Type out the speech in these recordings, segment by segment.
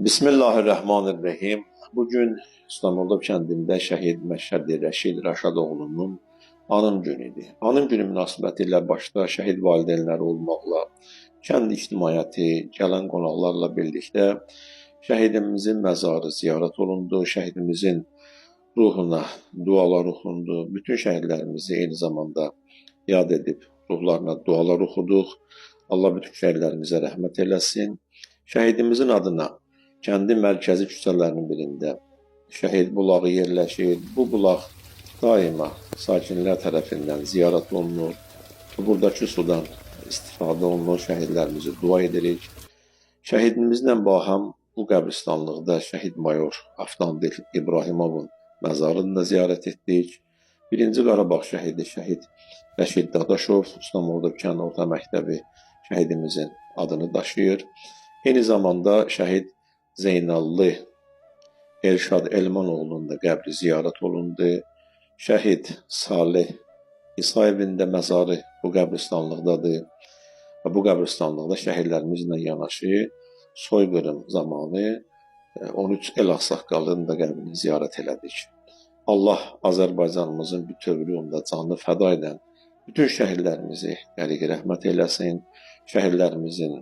Bismillahirrahmanirrahim. Bugün İstanbulda kəndində şəhid Məşhədi Rəşid Rəşadoğlunun anım günüdür. Anım günü münasibətilə başda şəhid valideynləri olmaqla, kənd ictimaiyyəti, gələn qonaqlarla birlikdə şəhidimizin məzarı ziyarət olundu, şəhidimizin ruhuna dualar oxundu. Bütün şəhidlərimizi eyni zamanda yad edib ruhlarına dualar oxuduq. Allah bütün şəhidlərimizə rəhmət eləsin. Şəhidimizin adına kəndin mərkəzi küçələrinin birində şəhid bulağı yerləşir. Bu bulaq daima sakinlər tərəfindən ziyarət olunur. Buradakı sudan istifadə olunur. Şəhidlərimizi dua edirik. Şəhidimizlə baham bu qəbristanlıqda şəhid mayor Avtandil İbrahimovun məzarını da ziyarət etdik. 1-ci Qarabağ şəhidi şəhid Rəşid Dadaşov İstanbulda Orta Məktəbi şəhidimizin adını daşıyır. Eyni zamanda şəhid Zeynallı Elşad Elmanoğlu'nun da qəbri ziyarət olundu. Şəhid Salih İsayevin də məzarı bu qəbristanlıqdadır. Və bu qəbristanlıqda şəhidlərimizlə yanaşı soyqırım zamanı 13 el ağsaqqalının da qəbrini ziyarət elədik. Allah Azərbaycanımızın bütövlüyündə canını fəda edən bütün şəhidlərimizi qəriq rəhmət eləsin. Şəhidlərimizin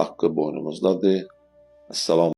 haqqı boynumuzdadır. Əssalam.